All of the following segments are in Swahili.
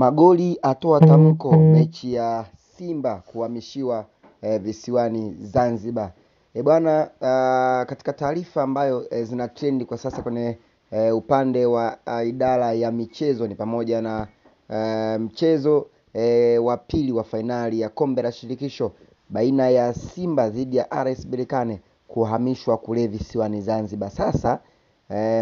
Magoli atoa tamko mechi ya Simba kuhamishiwa visiwani Zanzibar. Bwana, katika taarifa ambayo zina trend kwa sasa kwenye upande wa idara ya michezo ni pamoja na mchezo wa pili wa fainali ya kombe la shirikisho baina ya Simba dhidi ya RS Berkane kuhamishwa kule visiwani Zanzibar. Sasa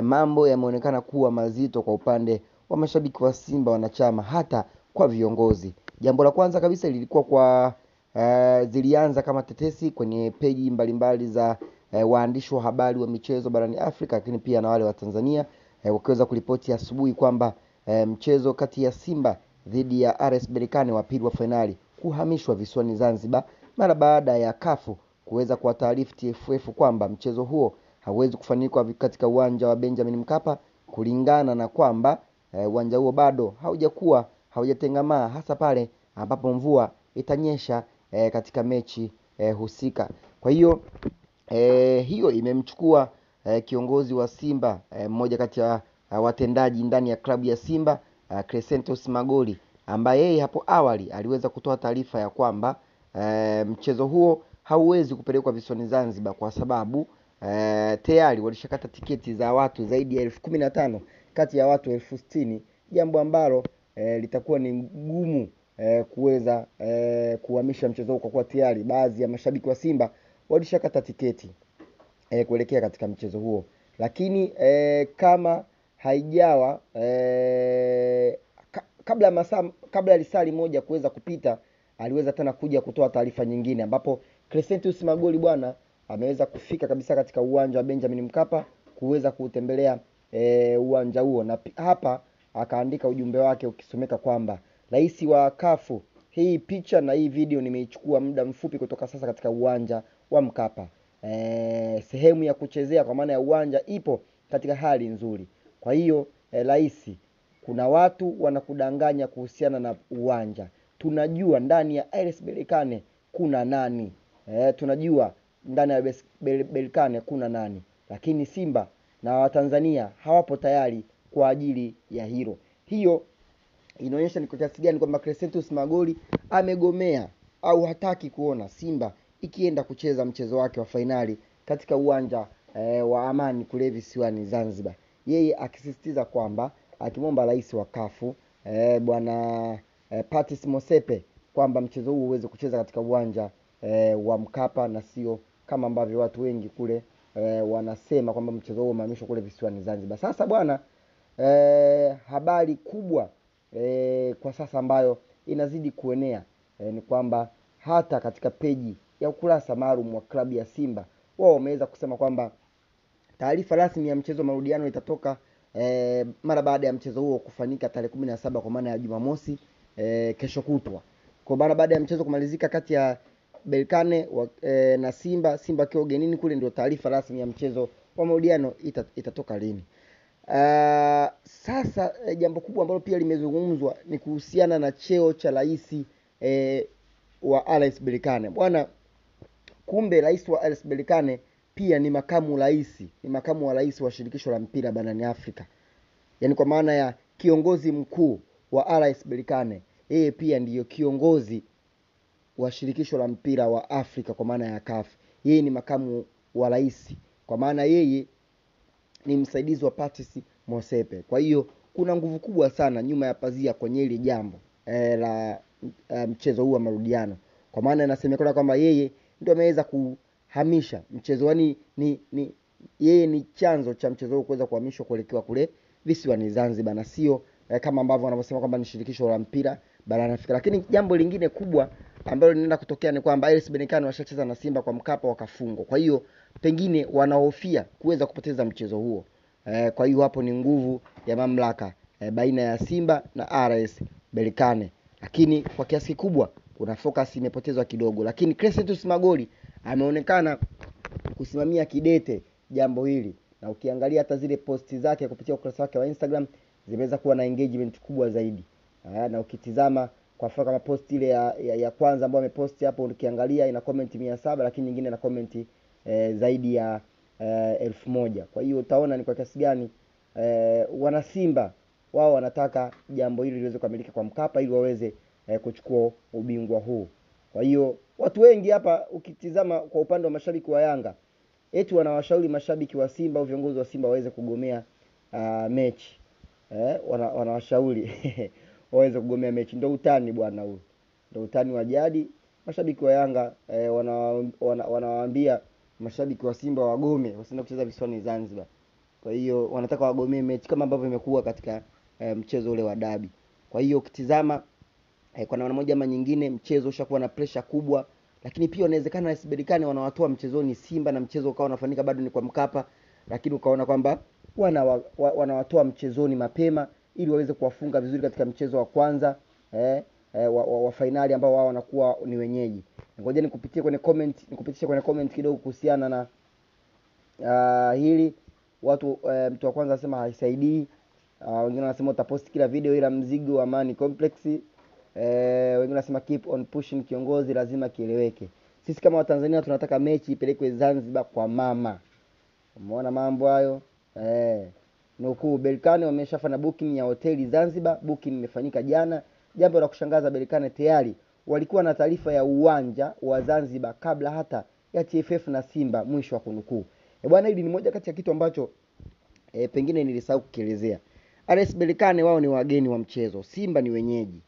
mambo yameonekana kuwa mazito kwa upande wa mashabiki wa Simba wanachama, hata kwa viongozi. Jambo la kwanza kabisa lilikuwa kwa zilianza kama tetesi kwenye peji mbalimbali za waandishi wa habari wa michezo barani Afrika, lakini pia na wale wa Tanzania wakiweza kuripoti asubuhi kwamba mchezo kati ya Simba dhidi ya RS Berkane wa pili wa fainali kuhamishwa visiwani Zanzibar mara baada ya kafu kuweza kuwataarifu TFF kwamba mchezo huo hauwezi kufanyika katika uwanja wa Benjamin Mkapa, kulingana na kwamba uwanja huo bado haujatengamaa, hasa pale ambapo mvua itanyesha katika mechi husika. Kwa hiyo hiyo imemchukua kiongozi wa Simba, mmoja kati ya watendaji ndani ya klabu ya Simba, Crescentos Magoli, ambaye yeye hapo awali aliweza kutoa taarifa ya kwamba mchezo huo hauwezi kupelekwa visiwani Zanzibar kwa sababu tayari walishakata tiketi za watu zaidi ya 15,000 kati ya watu 60,000, jambo ambalo litakuwa ni ngumu kuweza kuhamisha mchezo huo kwa kuwa tayari baadhi ya mashabiki wa Simba walishakata tiketi kuelekea katika mchezo huo. Lakini kama haijawa kabla ya risali moja kuweza kupita, aliweza tena kuja kutoa taarifa nyingine, ambapo Crescentus Magoli bwana ameweza kufika kabisa katika uwanja wa Benjamin Mkapa kuweza kutembelea uwanja huo, na hapa akaandika ujumbe wake ukisomeka kwamba rais wa kafu, hii picha na hii video nimeichukua muda mfupi kutoka sasa katika uwanja wa Mkapa. Sehemu ya kuchezea kwa maana ya uwanja ipo katika hali nzuri. Kwa hiyo rais, kuna watu wanakudanganya kuhusiana na uwanja. Tunajua ndani ya RS Berkane kuna nani, tunajua ndani ya Berkane kuna nani, lakini Simba na Watanzania hawapo tayari kwa ajili ya hilo. Hiyo inaonyesha ni kwa kiasi gani kwamba Crescentus Magoli amegomea au hataki kuona Simba ikienda kucheza mchezo wake wa fainali katika uwanja wa Amani kule visiwani Zanzibar. Yeye akisisitiza kwamba, akimwomba rais wa kafu bwana Patrice Motsepe kwamba mchezo huu uweze kucheza katika uwanja wa Mkapa na sio kama ambavyo watu wengi kule wanasema kwamba mchezo huo umehamishwa kule visiwani Zanzibar. Sasa bwana, habari kubwa kwa sasa ambayo inazidi kuenea ni kwamba hata katika peji ya ukurasa maalum wa klabu ya Simba wao wameweza kusema kwamba taarifa rasmi ya mchezo marudiano itatoka mara baada ya mchezo huo kufanyika tarehe 17 kwa maana ya Jumamosi, kesho kutwa. Kwa mara baada ya mchezo kumalizika kati ya Berkane na Simba akiwa ugenini kule, ndio taarifa rasmi ya mchezo wa marudiano itatoka lini. Sasa jambo kubwa ambalo pia limezungumzwa ni kuhusiana na cheo cha rais wa RS Berkane. Bwana, kumbe rais wa RS Berkane pia ni makamu wa rais wa shirikisho la mpira barani Afrika. Yaani kwa maana ya kiongozi mkuu wa RS Berkane, yeye pia ndiyo kiongozi wa shirikisho la mpira wa Afrika kwa maana ya CAF. Yeye ni makamu wa rais, kwa maana yeye ni msaidizi wa Patrice Motsepe. Kwa hiyo kuna nguvu kubwa sana nyuma ya pazia kwenye ile jambo la mchezo huu wa marudiano, kwa maana inasemekana kwamba yeye ndio ameweza kuhamisha mchezo, yani yeye ni chanzo cha mchezo huu kuweza kuhamishwa kuelekea kule visiwani Zanzibar, na sio kama ambavyo wanavyosema kwamba ni shirikisho la mpira barani Afrika. Lakini jambo lingine kubwa ambalo linaenda kutokea ni kwamba RS Berkane washacheza na Simba kwa Mkapa wakafungwa. Kwa hiyo pengine wanahofia kuweza kupoteza mchezo huo. Kwa hiyo hapo ni nguvu ya mamlaka baina ya Simba na RS Berkane. Lakini kwa kiasi kikubwa kuna focus imepotezwa kidogo, lakini Crescentus Magoli ameonekana kusimamia kidete jambo hili, na ukiangalia hata zile posti zake kupitia ukurasa wake wa Instagram zimeweza kuwa na engagement kubwa zaidi. Na ukitizama kwa mfano kama post ile ya kwanza ambayo ameposti hapo, ukiangalia ina comment 700, lakini nyingine ina comment zaidi ya 1000. Kwa hiyo utaona ni kwa kiasi gani wana Simba wao wanataka jambo hili liweze kukamilika kwa Mkapa ili waweze kuchukua ubingwa huu. Kwa hiyo watu wengi hapa ukitizama kwa upande wa mashabiki wa Yanga eti wanawashauri mashabiki wa Simba au viongozi wa Simba waweze kugomea mechi. Wanawashauri waweze kugomea mechi. Ndio utani bwana huu. Ndio utani wa jadi. Mashabiki wa Yanga wanawaambia mashabiki wa Simba wagome, wasiende kucheza visiwani Zanzibar. Kwa hiyo wanataka wagomee mechi kama ambavyo imekuwa katika mchezo ule wa dabi. Kwa hiyo ukitizama kwa namna moja ama nyingine mchezo ushakuwa na pressure kubwa, lakini pia inawezekana RS Berkane wanawatoa mchezoni Simba na mchezo ukawa unafanyika bado ni kwa Mkapa, lakini ukaona kwamba wanawatoa mchezoni mapema ili waweze kuwafunga vizuri katika mchezo wa kwanza wa finali ambao wao wanakuwa ni wenyeji. Ngoja nikupitie kwenye comment kidogo kuhusiana na hili. Mtu wa kwanza anasema haisaidii. Wengine wanasema utapost kila video ila mzigo wa Amani Complex. Wengine wanasema keep on pushing, kiongozi lazima kieleweke. Sisi kama Watanzania tunataka mechi ipelekwe Zanzibar kwa mama. Umeona mambo hayo? Nukuu, Berkane wameshafanya booking ya hoteli Zanzibar. Booking imefanyika jana. Jambo la kushangaza, Berkane tayari walikuwa na taarifa ya uwanja wa Zanzibar kabla hata ya TFF na Simba, mwisho wa kunukuu. Bwana, hili ni moja kati ya kitu ambacho pengine nilisahau kukielezea. RS Berkane wao ni wageni wa mchezo, Simba ni wenyeji.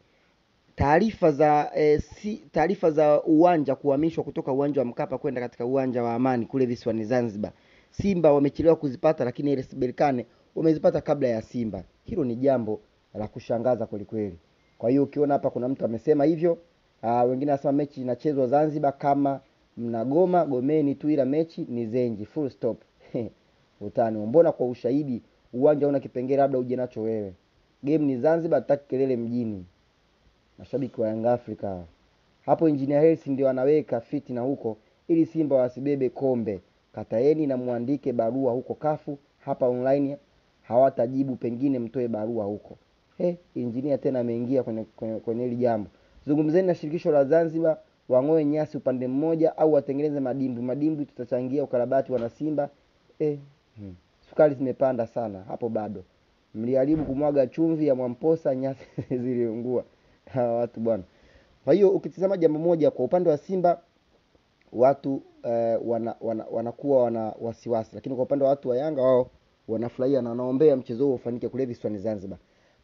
Taarifa za uwanja kuhamishwa kutoka uwanja wa Mkapa kwenda katika uwanja wa Amani kule visiwani Zanzibar, Simba wamechelewa kuzipata, lakini RS Berkane wamezipata kabla ya Simba. Hilo ni jambo la kushangaza kweli kweli. Kwa hiyo ukiona hapa kuna mtu amesema hivyo, wengine wanasema mechi inachezwa Zanzibar, kama mnagoma gomeni tu, ila mechi ni Zenji, full stop. Utani, mbona kwa ushahidi uwanja una kipengele labda uje nacho wewe. Game ni Zanzibar, tutaki kelele mjini. Mashabiki wa Yanga Africa hapo, Engineer Hersi ndio anaweka fitina huko ili Simba wasibebe kombe. Kataeni na muandike barua huko kafu, hapa online hawatajibu, pengine mtoe barua huko. Engineer tena ameingia kwenye hili jambo. Zungumzeni na shirikisho la Zanzibar, wangoe nyasi upande mmoja au watengeneze madimbwi, tutachangia ukarabati wana Simba. Sukari zimepanda sana hapo bado. Mliharibu kumwaga chumvi ya Mwamposa, nyasi ziliungua. Watu bwana. Kwa hiyo ukitizama jambo moja kwa upande wa Simba, watu wanakuwa wana wasiwasi, lakini kwa upande wa watu wa Yanga wao wanafurahia na wanaombea mchezo huo ufanyike kule visiwani Zanzibar.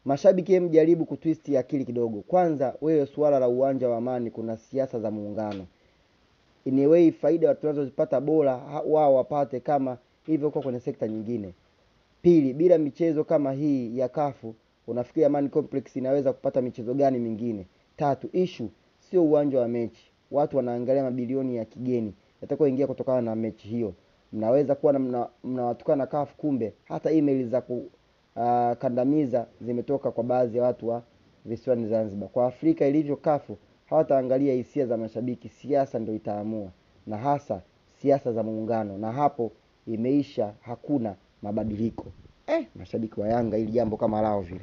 Mashabiki mjaribu kutwist akili kidogo. Kwanza wewe, swala la uwanja wa Amani kuna siasa za muungano. Anyway, faida watu wanazozipata bora wao wapate kama hivyo kwa kwenye sekta nyingine. Pili, bila michezo kama hii ya kafu, unafikiri Amani Complex inaweza kupata michezo gani mingine? Tatu, issue sio uwanja wa mechi. Watu wanaangalia mabilioni ya kigeni yatakuwa ingia kutokana na mechi hiyo. Mnaweza kuwa mnawatukana kafu, kumbe hata email za kandamiza zimetoka kwa baadhi ya watu wa visiwani Zanzibar. Kwa Afrika ilivyo, kafu hawataangalia hisia za mashabiki, siasa ndio itaamua, na hasa siasa za muungano, na hapo imeisha, hakuna mabadiliko. Mashabiki wa Yanga ili jambo kama lao vile.